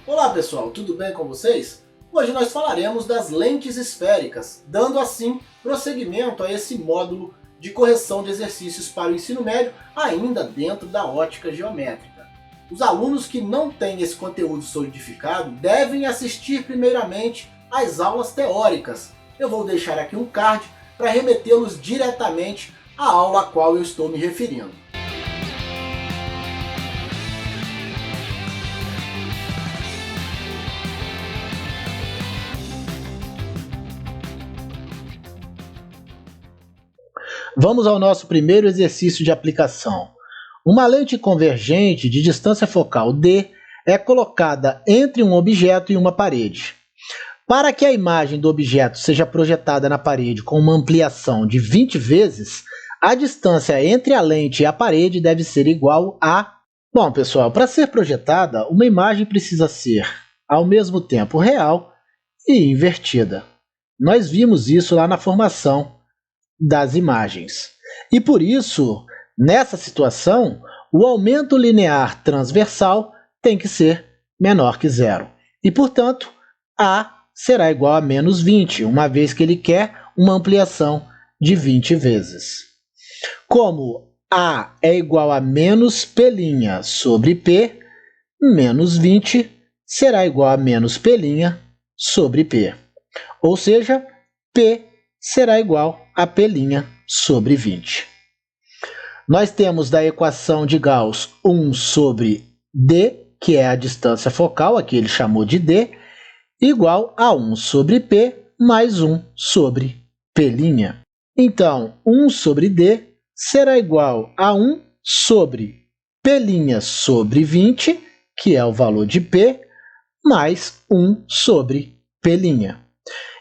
Olá pessoal, tudo bem com vocês? Hoje nós falaremos das lentes esféricas, dando assim prosseguimento a esse módulo de correção de exercícios para o ensino médio, ainda dentro da ótica geométrica. Os alunos que não têm esse conteúdo solidificado devem assistir primeiramente às aulas teóricas. Eu vou deixar aqui um card para remetê-los diretamente à aula a qual eu estou me referindo. Vamos ao nosso primeiro exercício de aplicação. Uma lente convergente de distância focal d é colocada entre um objeto e uma parede. Para que a imagem do objeto seja projetada na parede com uma ampliação de 20 vezes, a distância entre a lente e a parede deve ser igual a... Bom, pessoal, para ser projetada, uma imagem precisa ser, ao mesmo tempo, real e invertida. Nós vimos isso lá na formação das imagens. E por isso, nessa situação, o aumento linear transversal tem que ser menor que zero. E, portanto, A será igual a menos 20, uma vez que ele quer uma ampliação de 20 vezes. Como A é igual a menos P' sobre P, menos 20 será igual a menos P' sobre P. Ou seja, P será igual a P' sobre 20. Nós temos da equação de Gauss 1 sobre D, que é a distância focal, aqui ele chamou de D, igual a 1 sobre P mais 1 sobre P'. Então, 1 sobre D será igual a 1 sobre P' sobre 20, que é o valor de P, mais 1 sobre P'.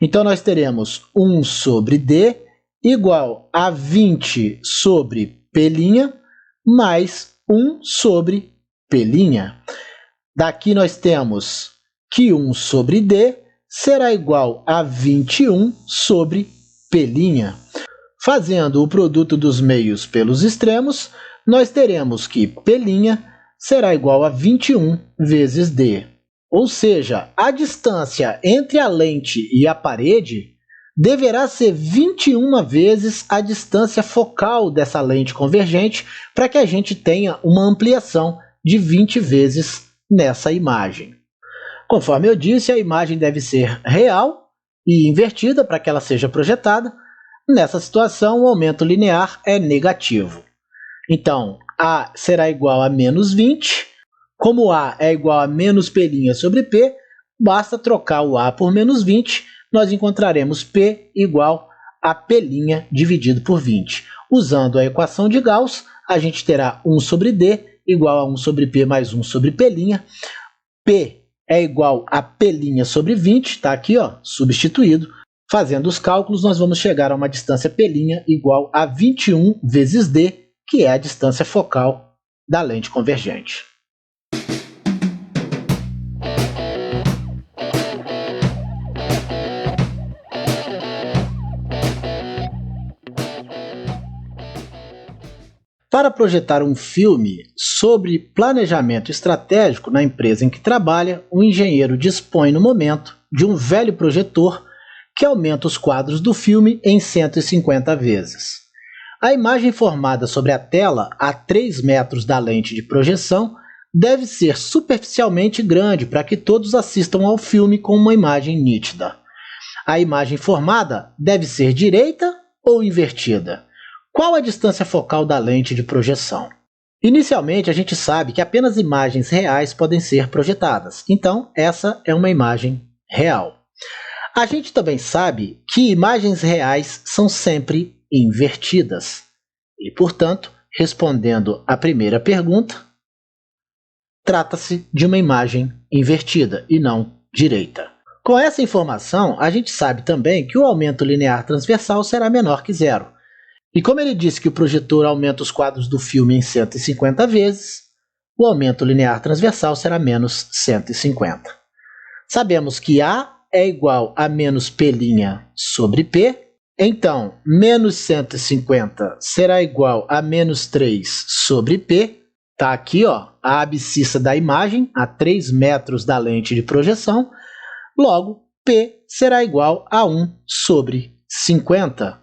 Então, nós teremos 1 sobre D igual a 20 sobre P' mais 1 sobre P'. Daqui nós temos que 1 sobre D será igual a 21 sobre P'. Fazendo o produto dos meios pelos extremos, nós teremos que P' será igual a 21 vezes D. Ou seja, a distância entre a lente e a parede deverá ser 21 vezes a distância focal dessa lente convergente para que a gente tenha uma ampliação de 20 vezes nessa imagem. Conforme eu disse, a imagem deve ser real e invertida para que ela seja projetada. Nessa situação, o aumento linear é negativo. Então, A será igual a menos 20. Como A é igual a menos P' sobre P, basta trocar o A por menos 20, nós encontraremos P igual a P' dividido por 20. Usando a equação de Gauss, a gente terá 1 sobre D igual a 1 sobre P mais 1 sobre P'. P é igual a P' sobre 20, está aqui, ó, substituído. Fazendo os cálculos, nós vamos chegar a uma distância P' igual a 21 vezes D, que é a distância focal da lente convergente. Para projetar um filme sobre planejamento estratégico na empresa em que trabalha, o engenheiro dispõe no momento de um velho projetor que aumenta os quadros do filme em 150 vezes. A imagem formada sobre a tela a 3 metros da lente de projeção deve ser superficialmente grande para que todos assistam ao filme com uma imagem nítida. A imagem formada deve ser direita ou invertida? Qual a distância focal da lente de projeção? Inicialmente, a gente sabe que apenas imagens reais podem ser projetadas. Então, essa é uma imagem real. A gente também sabe que imagens reais são sempre invertidas. E, portanto, respondendo à primeira pergunta, trata-se de uma imagem invertida e não direita. Com essa informação, a gente sabe também que o aumento linear transversal será menor que zero. E como ele disse que o projetor aumenta os quadros do filme em 150 vezes, o aumento linear transversal será menos 150. Sabemos que A é igual a menos P' sobre P, então menos 150 será igual a menos 3 sobre P, Está aqui, ó, a abscissa da imagem a 3 metros da lente de projeção, logo P será igual a 1 sobre 50.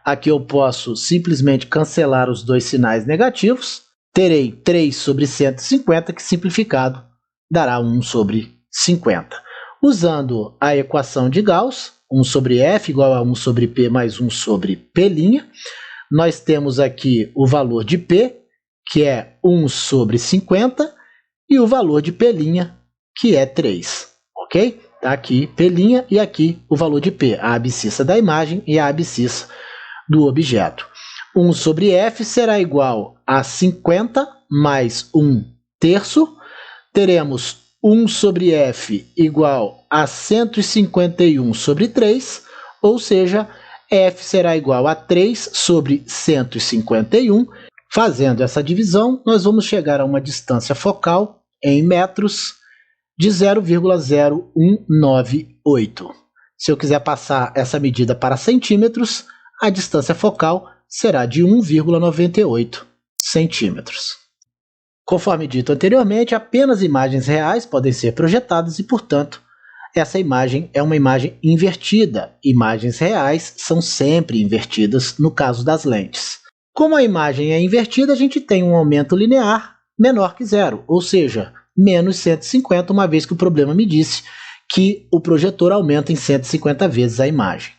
Aqui eu posso simplesmente cancelar os dois sinais negativos, terei 3 sobre 150, que simplificado dará 1 sobre 50. Usando a equação de Gauss, 1 sobre F igual a 1 sobre P mais 1 sobre P', nós temos aqui o valor de P, que é 1 sobre 50, e o valor de P', que é 3. Ok? Está aqui P' e aqui o valor de P, a abscissa da imagem e a abscissa do objeto. 1 sobre F será igual a 50 mais 1 terço. Teremos 1 sobre F igual a 151 sobre 3, ou seja, F será igual a 3 sobre 151. Fazendo essa divisão, nós vamos chegar a uma distância focal em metros de 0,0198. Se eu quiser passar essa medida para centímetros, a distância focal será de 1,98 centímetros. Conforme dito anteriormente, apenas imagens reais podem ser projetadas e, portanto, essa imagem é uma imagem invertida. Imagens reais são sempre invertidas no caso das lentes. Como a imagem é invertida, a gente tem um aumento linear menor que zero, ou seja, menos 150, uma vez que o problema me disse que o projetor aumenta em 150 vezes a imagem.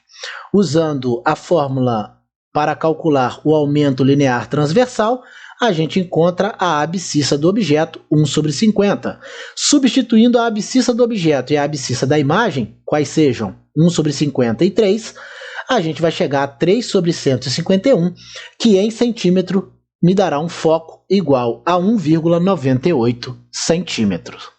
Usando a fórmula para calcular o aumento linear transversal, a gente encontra a abscissa do objeto, 1 sobre 50. Substituindo a abscissa do objeto e a abscissa da imagem, quais sejam 1 sobre 50 e 3, a gente vai chegar a 3 sobre 151, que em centímetro me dará um foco igual a 1,98 centímetros.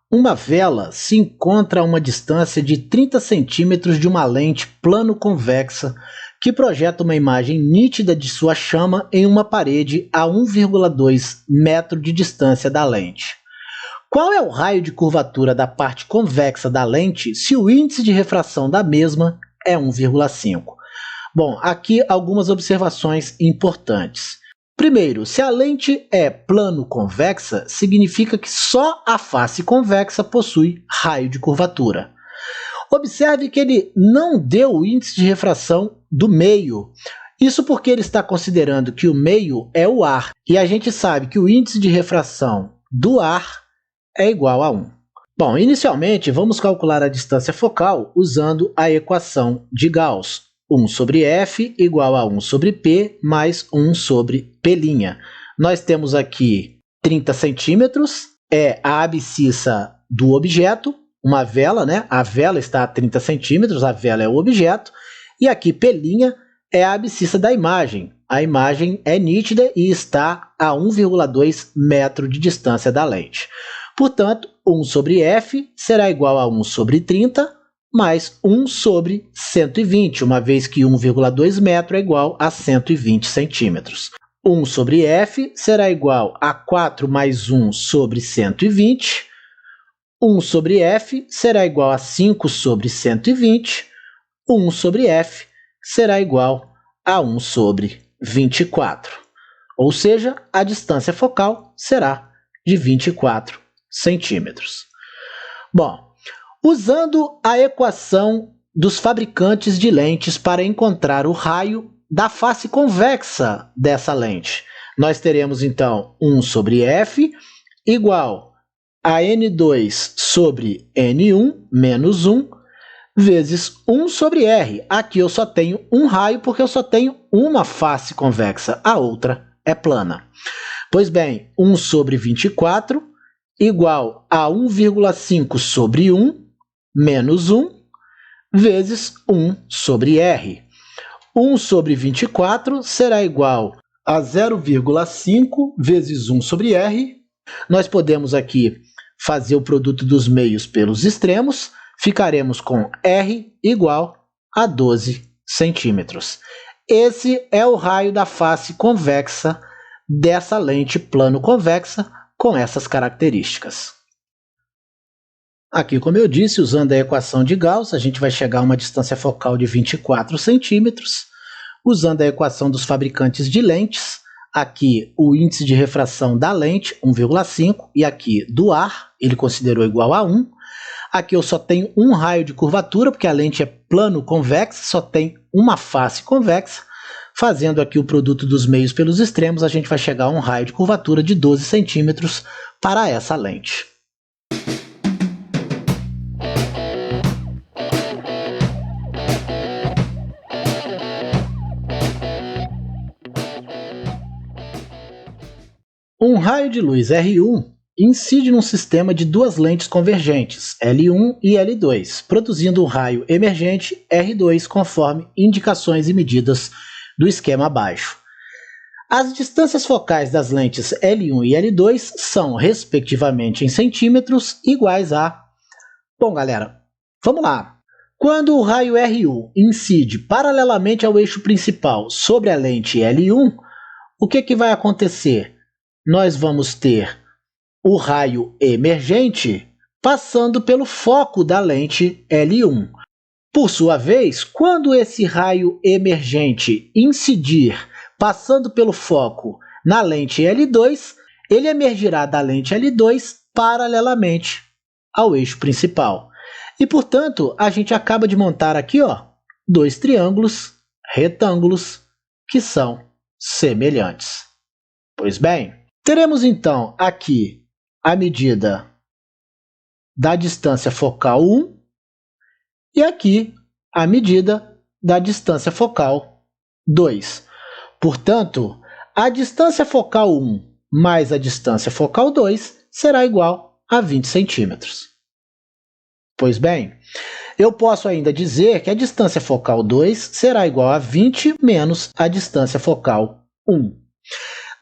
Uma vela se encontra a uma distância de 30 centímetros de uma lente plano-convexa que projeta uma imagem nítida de sua chama em uma parede a 1,2 metro de distância da lente. Qual é o raio de curvatura da parte convexa da lente se o índice de refração da mesma é 1,5? Bom, aqui algumas observações importantes. Primeiro, se a lente é plano-convexa, significa que só a face convexa possui raio de curvatura. Observe que ele não deu o índice de refração do meio. Isso porque ele está considerando que o meio é o ar, e a gente sabe que o índice de refração do ar é igual a 1. Bom, inicialmente vamos calcular a distância focal usando a equação de Gauss. 1 sobre F igual a 1 sobre P mais 1 sobre P'. Nós temos aqui 30 centímetros, é a abscissa do objeto, uma vela, né? A vela está a 30 centímetros, a vela é o objeto, e aqui P' é a abscissa da imagem. A imagem é nítida e está a 1,2 metro de distância da lente. Portanto, 1 sobre F será igual a 1 sobre 30, mais 1 sobre 120, uma vez que 1,2 metro é igual a 120 centímetros. 1 sobre F será igual a 4 mais 1 sobre 120. 1 sobre F será igual a 5 sobre 120. 1 sobre F será igual a 1 sobre 24. Ou seja, a distância focal será de 24 centímetros. Bom, usando a equação dos fabricantes de lentes para encontrar o raio da face convexa dessa lente, nós teremos então 1 sobre F igual a N2 sobre N1 menos 1 vezes 1 sobre R. Aqui eu só tenho um raio porque eu só tenho uma face convexa, a outra é plana. Pois bem, 1 sobre 24 igual a 1,5 sobre 1 menos 1 vezes 1 sobre R. 1 sobre 24 será igual a 0,5 vezes 1 sobre R. Nós podemos aqui fazer o produto dos meios pelos extremos. Ficaremos com R igual a 12 centímetros. Esse é o raio da face convexa dessa lente plano-convexa com essas características. Aqui, como eu disse, usando a equação de Gauss, a gente vai chegar a uma distância focal de 24 centímetros. Usando a equação dos fabricantes de lentes, aqui o índice de refração da lente, 1,5, e aqui do ar, ele considerou igual a 1. Aqui eu só tenho um raio de curvatura, porque a lente é plano-convexa, só tem uma face convexa. Fazendo aqui o produto dos meios pelos extremos, a gente vai chegar a um raio de curvatura de 12 centímetros para essa lente. Um raio de luz R1 incide num sistema de duas lentes convergentes, L1 e L2, produzindo um raio emergente R2 conforme indicações e medidas do esquema abaixo. As distâncias focais das lentes L1 e L2 são, respectivamente, em centímetros, iguais a... Bom, galera, vamos lá. Quando o raio R1 incide paralelamente ao eixo principal sobre a lente L1, o que vai acontecer? Nós vamos ter o raio emergente passando pelo foco da lente L1. Por sua vez, quando esse raio emergente incidir passando pelo foco na lente L2, ele emergirá da lente L2 paralelamente ao eixo principal. E, portanto, a gente acaba de montar aqui, dois triângulos retângulos que são semelhantes. Pois bem, teremos então aqui a medida da distância focal 1 e aqui a medida da distância focal 2. Portanto, a distância focal 1 mais a distância focal 2 será igual a 20 centímetros. Pois bem, eu posso ainda dizer que a distância focal 2 será igual a 20 menos a distância focal 1.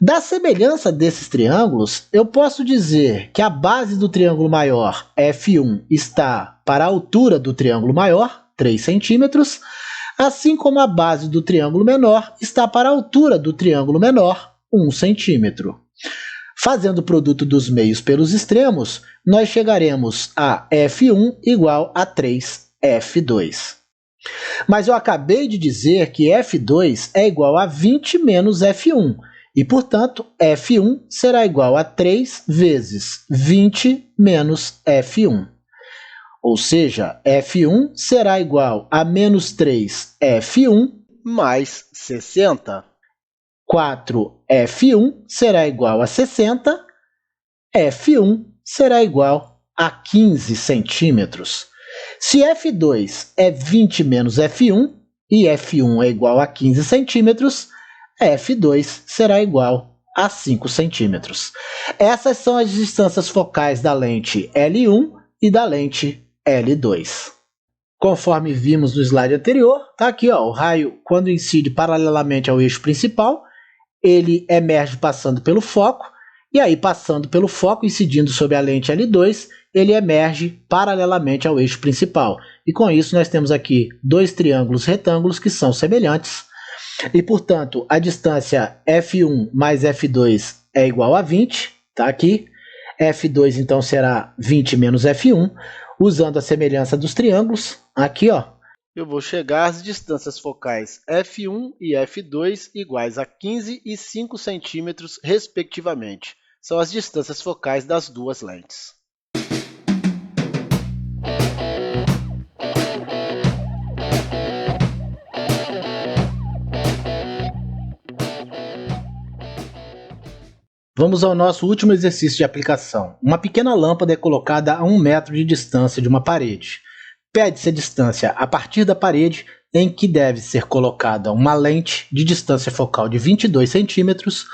Da semelhança desses triângulos, eu posso dizer que a base do triângulo maior, F1, está para a altura do triângulo maior, 3 centímetros, assim como a base do triângulo menor está para a altura do triângulo menor, 1 centímetro. Fazendo o produto dos meios pelos extremos, nós chegaremos a F1 igual a 3F2. Mas eu acabei de dizer que F2 é igual a 20 menos F1, e, portanto, F1 será igual a 3 vezes 20 menos F1. Ou seja, F1 será igual a menos 3F1 mais 60. 4F1 será igual a 60. F1 será igual a 15 centímetros. Se F2 é 20 menos F1 e F1 é igual a 15 centímetros, F2 será igual a 5 centímetros. Essas são as distâncias focais da lente L1 e da lente L2. Conforme vimos no slide anterior, está aqui o raio, quando incide paralelamente ao eixo principal, ele emerge passando pelo foco, e aí passando pelo foco, incidindo sobre a lente L2, ele emerge paralelamente ao eixo principal. E com isso nós temos aqui dois triângulos retângulos que são semelhantes, e, portanto, a distância F1 mais F2 é igual a 20, tá aqui. F2, então, será 20 menos F1. Usando a semelhança dos triângulos, aqui, eu vou chegar às distâncias focais F1 e F2 iguais a 15 e 5 centímetros, respectivamente. São as distâncias focais das duas lentes. Vamos ao nosso último exercício de aplicação. Uma pequena lâmpada é colocada a 1 metro de distância de uma parede. Pede-se a distância a partir da parede em que deve ser colocada uma lente de distância focal de 22 centímetros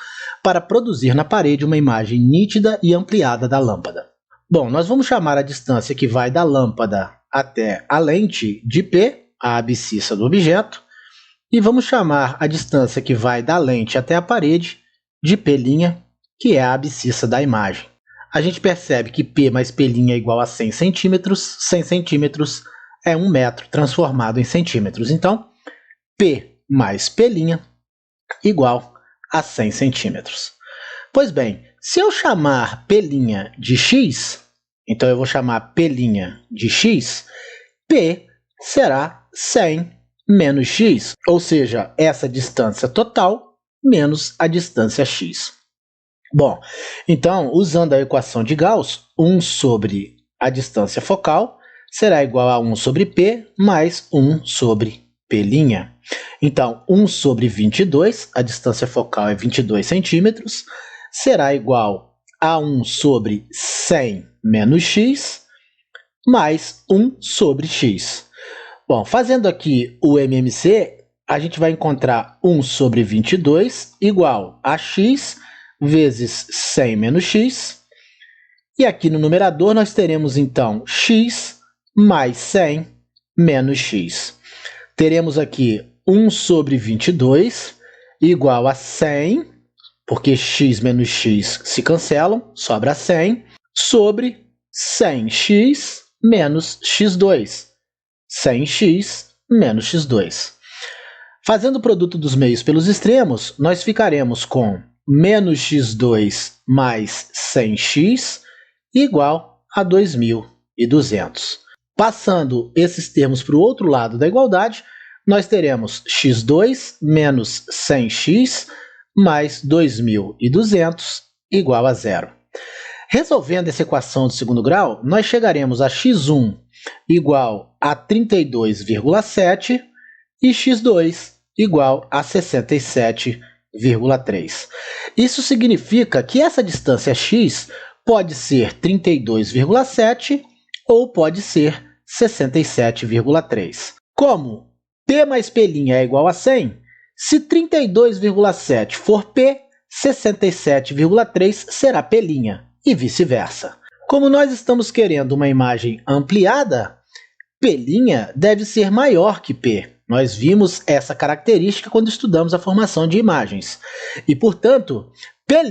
para produzir na parede uma imagem nítida e ampliada da lâmpada. Bom, nós vamos chamar a distância que vai da lâmpada até a lente de P, a abscissa do objeto, e vamos chamar a distância que vai da lente até a parede de P', que é a abscissa da imagem. A gente percebe que P mais P' é igual a 100 centímetros. 100 centímetros é 1 metro transformado em centímetros. Então, P mais P' igual a 100 centímetros. Pois bem, se eu chamar P' de x, então eu vou chamar P' de x, P será 100 menos x, ou seja, essa distância total menos a distância x. Bom, então, usando a equação de Gauss, 1 sobre a distância focal será igual a 1 sobre P mais 1 sobre P'. Então, 1 sobre 22, a distância focal é 22 centímetros, será igual a 1 sobre 100 menos x, mais 1 sobre x. Bom, fazendo aqui o MMC, a gente vai encontrar 1 sobre 22 igual a x vezes 100 menos x. E aqui no numerador nós teremos, então, x mais 100 menos x. Teremos aqui 1 sobre 22 igual a 100, porque x menos x se cancelam, sobra 100, sobre 100x menos x2. 100x menos x2. Fazendo o produto dos meios pelos extremos, nós ficaremos com menos x2 mais 100x igual a 2.200. Passando esses termos para o outro lado da igualdade, nós teremos x2 menos 100x mais 2.200 igual a zero. Resolvendo essa equação de segundo grau, nós chegaremos a x1 igual a 32,7 e x2 igual a 67,3. Isso significa que essa distância x pode ser 32,7 ou pode ser 67,3. Como P mais P' é igual a 100, se 32,7 for P, 67,3 será P' e vice-versa. Como nós estamos querendo uma imagem ampliada, P' deve ser maior que P. Nós vimos essa característica quando estudamos a formação de imagens. E, portanto, P'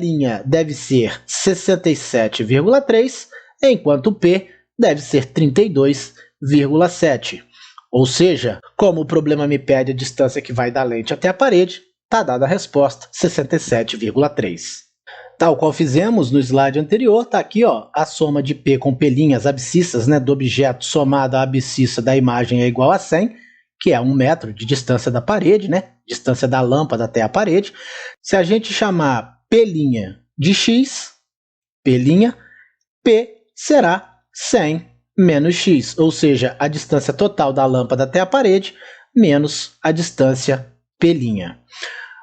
deve ser 67,3, enquanto P deve ser 32,7. Ou seja, como o problema me pede a distância que vai da lente até a parede, está dada a resposta, 67,3. Tal qual fizemos no slide anterior, está aqui a soma de P com P', as abscissas do objeto somada à abscissa da imagem é igual a 100, que é 1 metro de distância da parede, distância da lâmpada até a parede. Se a gente chamar P' de x, P', P será 100 menos x, ou seja, a distância total da lâmpada até a parede menos a distância P'.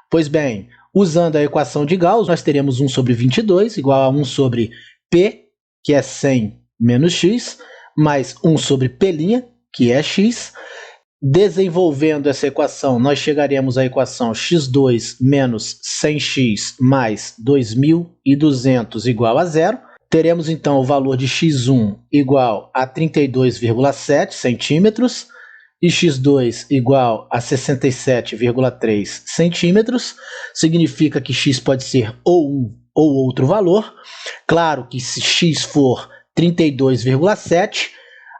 Pois bem, usando a equação de Gauss, nós teremos 1 sobre 22 igual a 1 sobre P, que é 100 menos x, mais 1 sobre P', que é x. Desenvolvendo essa equação, nós chegaremos à equação x2 menos 100x mais 2.200 igual a zero. Teremos, então, o valor de x1 igual a 32,7 centímetros e x2 igual a 67,3 centímetros. Significa que x pode ser ou 1 ou outro valor. Claro que se x for 32,7,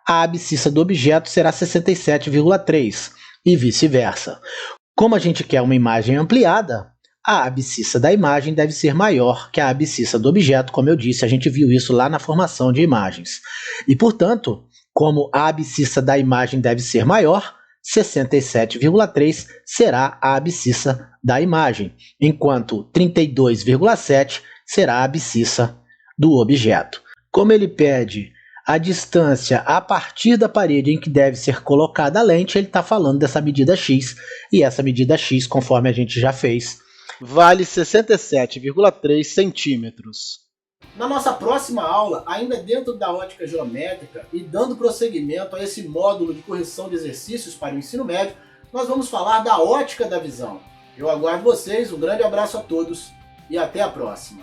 a abscissa do objeto será 67,3 e vice-versa. Como a gente quer uma imagem ampliada, a abscissa da imagem deve ser maior que a abscissa do objeto, como eu disse, a gente viu isso lá na formação de imagens. E, portanto, como a abscissa da imagem deve ser maior, 67,3 será a abscissa da imagem, enquanto 32,7 será a abscissa do objeto. Como ele pede a distância a partir da parede em que deve ser colocada a lente, ele está falando dessa medida x, e essa medida x, conforme a gente já fez, vale 67,3 centímetros. Na nossa próxima aula, ainda dentro da ótica geométrica e dando prosseguimento a esse módulo de correção de exercícios para o ensino médio, nós vamos falar da ótica da visão. Eu aguardo vocês, um grande abraço a todos e até a próxima.